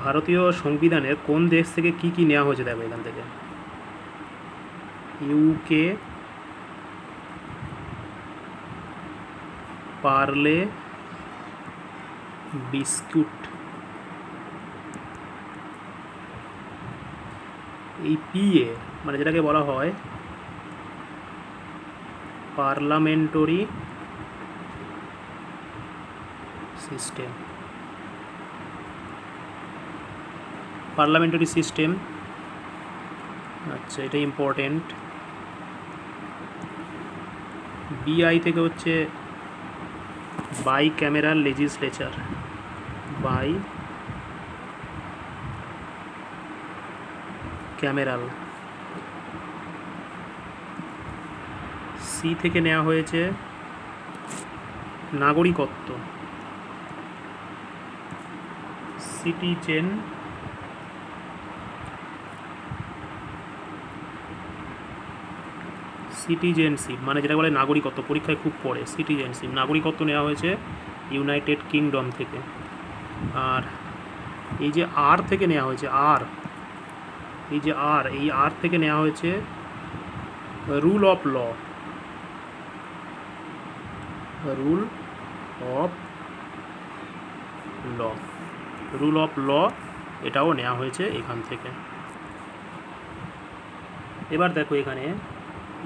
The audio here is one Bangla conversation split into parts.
ভারতীয় সংবিধানের কোন দেশ থেকে কি কি নেওয়া হয়েছে দেখো এখান থেকে। ইউকে, পার্লে বিস্কুট, এই পিএ মানে যেটাকে বলা হয় পার্লামেন্টারি সিস্টেম, পার্লামেন্টারি সিস্টেম। আচ্ছা, এটা ইম্পর্টেন্ট। বিআই থেকে হচ্ছে bicameral legislature, bicameral. C থেকে নেওয়া হয়েছে নাগরিকত্ব, সিটিজেনশিপ মানে যেটা বলে নাগরিকত্ব, পরীক্ষায় খুব পড়ে সিটিজেনশিপ। নাগরিকত্ব নেওয়া হয়েছে ইউনাইটেড কিংডম থেকে। আর এই যে আর থেকে নেওয়া হয়েছে এই আর থেকে নেওয়া হয়েছে rule of law, rule of law এটাও নেওয়া হয়েছে এখান থেকে। এবার দেখো এখানে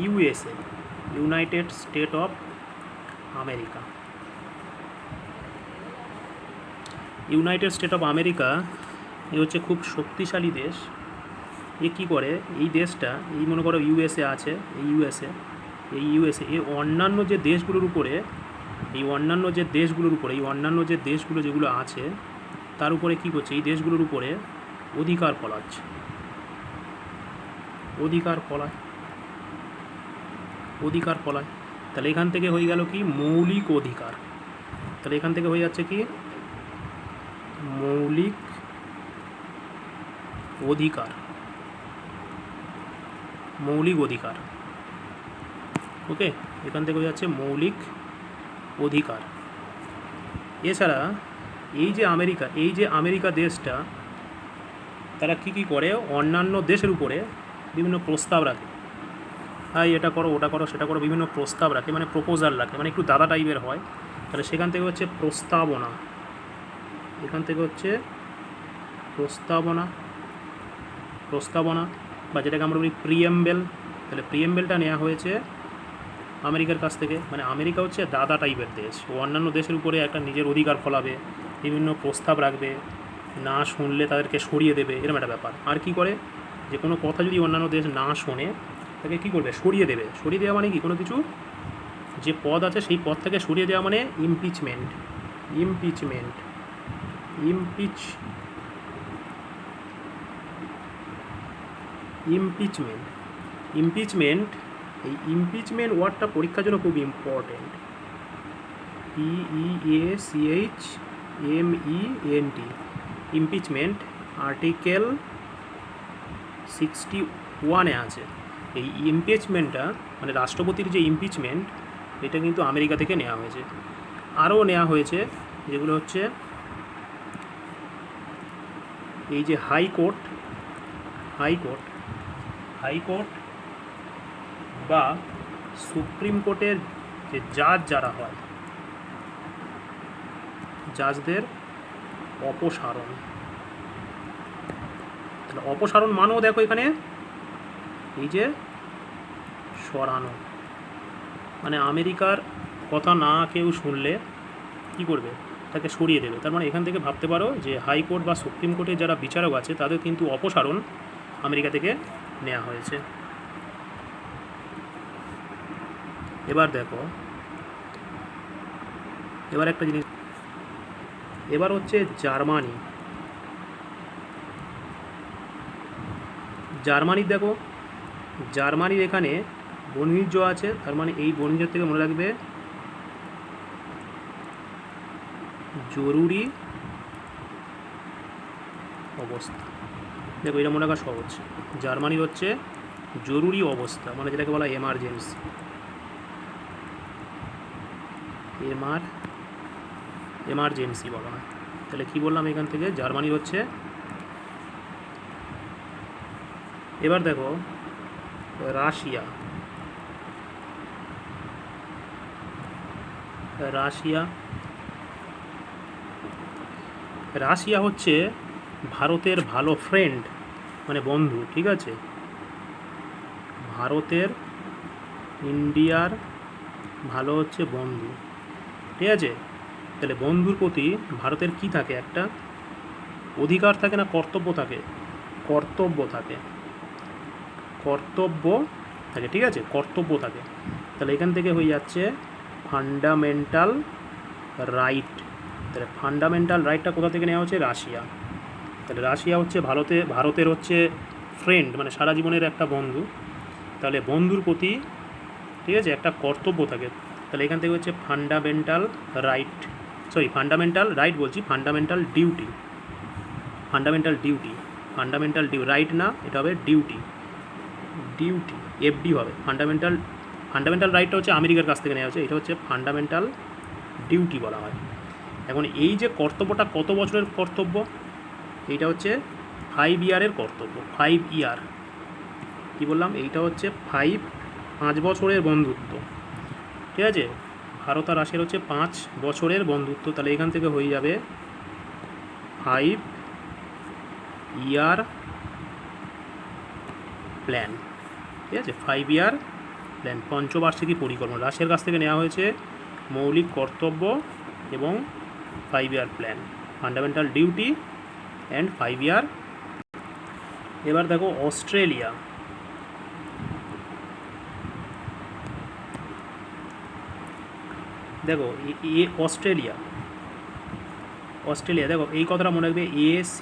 USA, united state of America. United state of America এ হচ্ছে খুব শক্তিশালী দেশ। এ কী করে, এই দেশটা, এই মনে করো ইউএসএ আছে, এই ইউএসএ এ অন্যান্য যে দেশগুলোর উপরে, এই অন্যান্য যে দেশগুলো যেগুলো আছে তার উপরে কী করছে, এই দেশগুলোর উপরে অধিকার ফলাচ্ছে, অধিকার ফলায়। তাহলে এখান থেকে হয়ে গেল কি মৌলিক অধিকার। তাহলে এখান থেকে হয়ে যাচ্ছে কি মৌলিক অধিকার। ওকে, এখান থেকে হয়ে যাচ্ছে মৌলিক অধিকার। এছাড়া এই যে আমেরিকা দেশটা, তারা কি করে অন্যান্য দেশের উপরে বিভিন্ন প্রস্তাব রাখে, এটা করো, ওটা করো, সেটা করো, বিভিন্ন প্রস্তাব রাখে, মানে প্রপোজাল রাখে, মানে একটু দাদা টাইপের হয়। তাহলে সেখান থেকে হচ্ছে প্রস্তাবনা, এখান থেকে হচ্ছে প্রস্তাবনা বা যেটাকে আমরা বলি প্রিএমবেল। তাহলে প্রিএমবেলটা নেওয়া হয়েছে আমেরিকার কাছ থেকে। মানে আমেরিকা হচ্ছে দাদা টাইপের দেশ, ও অন্যান্য দেশের উপরে একটা নিজের অধিকার ফলাবে, বিভিন্ন প্রস্তাব রাখবে, না শুনলে তাদেরকে সরিয়ে দেবে, এরকম একটা ব্যাপার। আর কি করে, যে কোনো কথা যদি অন্যান্য দেশ না শোনে তাকে কী করবে, সরিয়ে দেবে। সরিয়ে দেওয়া মানে কি, কোনো কিছু যে পদ আছে সেই পদ থেকে সরিয়ে দেওয়া মানে ইমপিচমেন্ট। এই ইমপিচমেন্ট ওয়ার্ডটা পরীক্ষার জন্য খুব ইম্পর্টেন্ট। PEACHMENT, ইমপিচমেন্ট আর্টিকেল 61-এ আছে। এই ইমপিচমেন্টটা মানে রাষ্ট্রপতির যে ইমপিচমেন্ট, এটা কিন্তু আমেরিকা থেকে নেওয়া হয়েছে। আরও নেওয়া হয়েছে যেগুলো হচ্ছে এই যে হাইকোর্ট বা সুপ্রিম কোর্টের যে জাজ যারা হয়, জাজদের অপসারণ। তাহলে অপসারণ মানেও দেখো এখানে এই যে সরানো, মানে আমেরিকার কথা না কেউ শুনলে কি করবে, তাকে সরিয়ে দেবে। তার মানে এখান থেকে ভাবতে পারো যে হাইকোর্ট বা সুপ্রিম কোর্টের যারা বিচারক আছে তাদের কিন্তু অপসারণ আমেরিকা থেকে নেওয়া হয়েছে। এবার দেখো, এবার একটা জিনিস, এবার হচ্ছে জার্মানির দেখো, জার্মানির এখানে বণিজ্য আছে। তার মানে এই বণিজ্য থেকে মনে রাখবে জরুরি অবস্থা। দেখো এটা মনে রাখা সহজ, জার্মানির হচ্ছে জরুরি অবস্থা, মানে যেটাকে বলা এমার্জেন্সি। এমার্জেন্সি বলা হয়। তাহলে কি বললাম, এখান থেকে জার্মানির হচ্ছে এবার দেখো রাশিয়া। রাশিয়া রাশিয়া হচ্ছে ভারতের ভালো ফ্রেন্ড, মানে বন্ধু, ঠিক আছে। ভারতের ইন্ডিয়ার ভালো হচ্ছে বন্ধু, ঠিক আছে। তাহলে বন্ধুর প্রতি ভারতের কি থাকে, একটা অধিকার থাকে না কর্তব্য থাকে? কর্তব্য থাকে, কর্তব্য থাকে, ঠিক আছে, কর্তব্য থাকে। তাহলে এখান থেকে হয়ে যাচ্ছে ফান্ডামেন্টাল রাইট। তাহলে ফান্ডামেন্টাল রাইটটা কোথা থেকে নেওয়া হচ্ছে? রাশিয়া। তাহলে রাশিয়া হচ্ছে ভারতের হচ্ছে ফ্রেন্ড, মানে সারা জীবনের একটা বন্ধু। তাহলে বন্ধুর প্রতি, ঠিক আছে, একটা কর্তব্য থাকে। তাহলে এখান থেকে হচ্ছে ফান্ডামেন্টাল রাইট, ফান্ডামেন্টাল রাইট বলছি, fundamental duty. Fundamental duty, fundamental right না, এটা হবে ডিউটি। ডিউটি এফডি হবে। ফান্ডামেন্টাল রাইটটা হচ্ছে আমেরিকার কাছ থেকে নেওয়া হচ্ছে, এটা হচ্ছে ফান্ডামেন্টাল ডিউটি বলা হয়। এখন এই যে কর্তব্যটা কত বছরের কর্তব্য? এইটা হচ্ছে 5 ইয়ারের কর্তব্য। 5 ইয়ার, কী বললাম? এইটা হচ্ছে 5 বছরের বন্ধুত্ব, ঠিক আছে। ভারত আর রাশিয়ার হচ্ছে 5 বছরের বন্ধুত্ব। তাহলে এখান থেকে হয়ে যাবে 5 ইয়ার প্ল্যান, ঠিক আছে। 5 ইয়ার প্ল্যান, পঞ্চবার্ষিকী পরিকল্পনা। রাশিয়ার কাছ থেকে নেওয়া হয়েছে মৌলিক কর্তব্য এবং 5 year plan, fundamental duty and 5 ইয়ার। এবার দেখো অস্ট্রেলিয়া। দেখো অস্ট্রেলিয়া দেখো এই কথাটা মনে রাখবে, AC,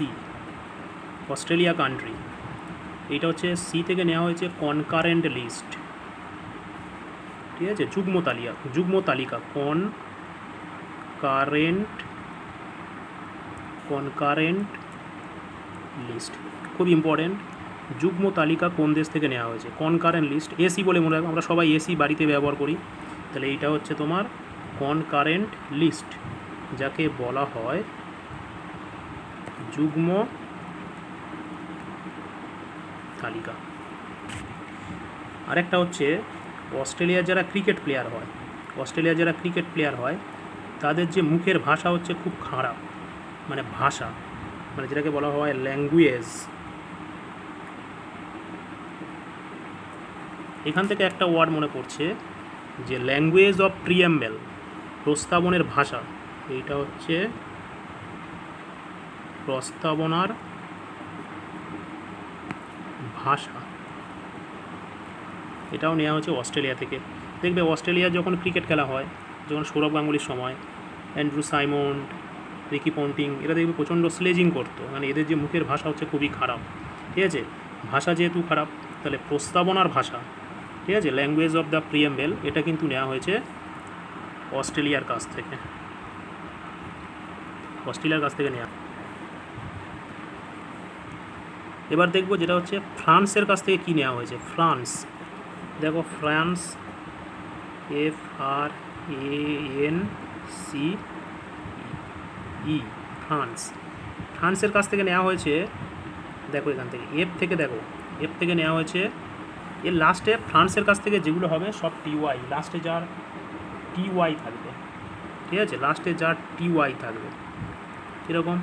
অস্ট্রেলিয়া কান্ট্রি। এইটা হচ্ছে সি থেকে নেওয়া হয়েছে কনকারেন্ট লিস্ট, ঠিক আছে, যুগ্ম তালিকা, কনকারেন্ট লিস্ট, খুব ইম্পর্টেন্ট। যুগ্ম তালিকা কোন দেশ থেকে নেওয়া হয়েছে? Concurrent list. AC বলে মনে রাখবো, আমরা সবাই AC বাড়িতে ব্যবহার করি। তাহলে এইটা হচ্ছে তোমার কনকারেন্ট লিস্ট, যাকে বলা হয় যুগ্ম তালিকা। আরেকটা হচ্ছে অস্ট্রেলিয়ার যারা ক্রিকেট প্লেয়ার হয়, তাদের যে মুখের ভাষা হচ্ছে খুব খারাপ, মানে ভাষা, মানে যেটাকে বলা হয় ল্যাঙ্গুয়েজ। এখান থেকে একটা ওয়ার্ড মনে পড়ছে, যে ল্যাঙ্গুয়েজ অফ প্রিয়াম্বেল, প্রস্তাবনের ভাষা। এইটা হচ্ছে প্রস্তাবনার ভাষা, এটাও নেওয়া হচ্ছে অস্ট্রেলিয়া থেকে। দেখবে অস্ট্রেলিয়া যখন ক্রিকেট খেলা হয়, যখন সৌরভ গাঙ্গুলির সময়, অ্যান্ড্রু সাইমন্ড, রিকি পন্টিং, এরা দেখবে প্রচণ্ড স্লেজিং করতো, মানে এদের যে মুখের ভাষা হচ্ছে খুবই খারাপ, ঠিক আছে। ভাষা যেহেতু খারাপ, তাহলে প্রস্তাবনার ভাষা, ঠিক আছে, ল্যাঙ্গুয়েজ অফ দ্য প্রিয়াম্বেল, এটা কিন্তু নেওয়া হয়েছে অস্ট্রেলিয়ার কাছ থেকে নেওয়া। এবার দেখব যেটা হচ্ছে ফ্রান্সের কাছ থেকে কী নেওয়া হয়েছে। ফ্রান্স, দেখো ফ্রান্স, FRANCE, ফ্রান্সের কাছ থেকে নেওয়া হয়েছে। দেখো এখান থেকে এফ থেকে নেওয়া হয়েছে। এর লাস্টে ফ্রান্সের কাছ থেকে যেগুলো হবে সব TY, লাস্টে যার TY থাকবে, ঠিক আছে, লাস্টে যার TY থাকবে। কীরকম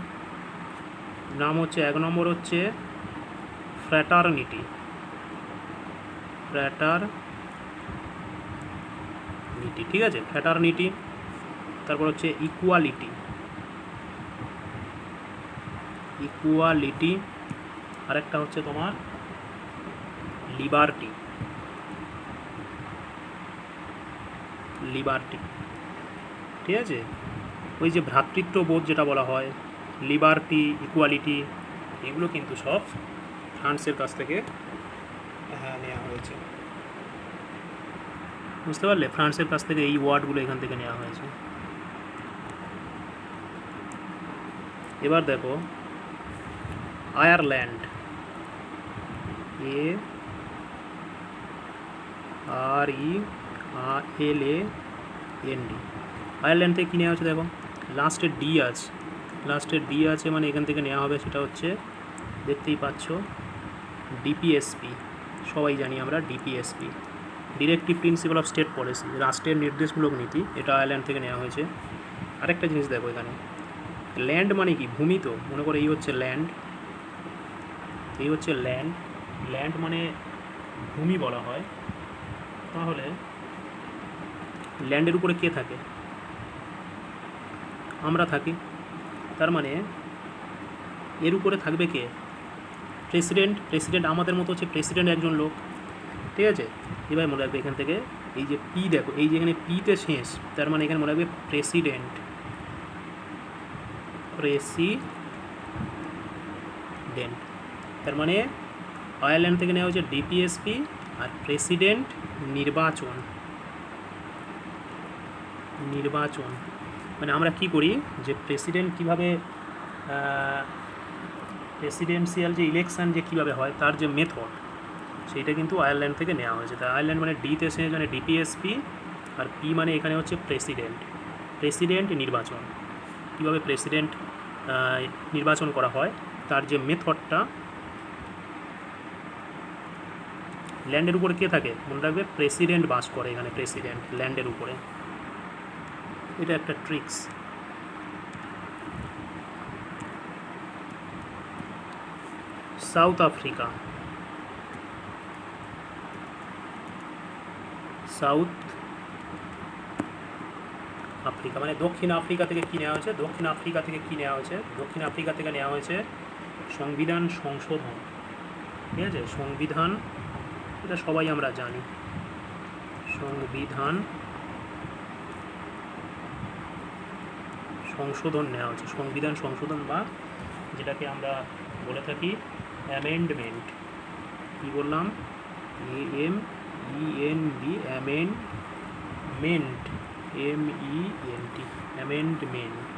নাম হচ্ছে? 1 নম্বর হচ্ছে ফ্র্যাটারনিটি, ঠিক আছে, ফ্র্যাটারনিটি। তারপর হচ্ছে ইকুয়ালিটি, আরেকটা হচ্ছে তোমার লিবার্টি, ঠিক আছে। ওই যে ভ্রাতৃত্ববোধ যেটা বলা হয়, লিবার্টি, ইকুয়ালিটি, এগুলো কিন্তু সব ফ্রান্সের কাছ থেকে নেওয়া হয়েছে। বুঝতে পারলে? ফ্রান্সের কাছ থেকে এই ওয়ার্ডগুলো এখান থেকে নেওয়া হয়েছে। এবার দেখো আয়ারল্যান্ড, ARELAND, আয়ারল্যান্ড থেকে কী নেওয়া হচ্ছে? দেখো লাস্টের ডি আছে, মানে এখান থেকে নেওয়া হবে, সেটা হচ্ছে দেখতেই পাচ্ছ ডিপিএসপি, সবাই জানি আমরা DPSP, directive principal of state policy, রাষ্ট্রের নির্দেশমূলক নীতি, এটা আয়ারল্যান্ড থেকে নেওয়া হয়েছে। আরেকটা জিনিস দেখো এখানে, ল্যান্ড মানে কি? ভূমি। তো মনে করো এই হচ্ছে ল্যান্ড, এই হচ্ছে ল্যান্ড, ল্যান্ড মানে ভূমি বলা হয়। তাহলে ল্যান্ডের উপরে কে থাকে? আমরা থাকি। তার মানে এর উপরে থাকবে কে? প্রেসিডেন্ট। প্রেসিডেন্ট আমাদের মতো হচ্ছে প্রেসিডেন্ট একজন লোক, ঠিক আছে? এবার মনে রাখবে এখান থেকে এই যে পি, দেখো এই যে এখানে পিতে শেষ, তার মানে এখানে মনে রাখবে প্রেসিডেন্ট, প্রেসিডেন্ট। তার মানে আয়ারল্যান্ড থেকে নেওয়া হচ্ছে ডিপিএসপি আর প্রেসিডেন্ট নির্বাচন। নির্বাচন মানে আমরা কি করি, যে প্রেসিডেন্ট কীভাবে, প্রেসিডেন্সিয়াল যে ইলেকশান যে কীভাবে হয় তার যে মেথড, সেইটা কিন্তু আয়ারল্যান্ড থেকে নেওয়া হয়েছে। তা আয়ারল্যান্ড মানে ডিতে শেষ মানে ডিপিএসপি, আর পি মানে এখানে হচ্ছে প্রেসিডেন্ট, প্রেসিডেন্ট নির্বাচন। কীভাবে প্রেসিডেন্ট নির্বাচন করা হয় তার যে মেথডটা। ল্যান্ডের উপরে কে থাকে? মনে রাখবে প্রেসিডেন্ট বাস করে এখানে, প্রেসিডেন্ট ল্যান্ডের উপরে। এটা একটা tricks. South Africa, south Africa মানে দক্ষিণ আফ্রিকা থেকে কী নেওয়া হয়েছে? দক্ষিণ আফ্রিকা থেকে কী নেওয়া হয়েছে? দক্ষিণ আফ্রিকা থেকে নেওয়া হয়েছে সংবিধান সংশোধন, ঠিক আছে? সংবিধান, এটা সবাই আমরা জানি, সংবিধান সংশোধন নেওয়া হচ্ছে। সংবিধান সংশোধন বা যেটাকে আমরা বলে থাকি অ্যামেন্ডমেন্ট। কী বললাম? AMEND, amendment, MENT, amendment.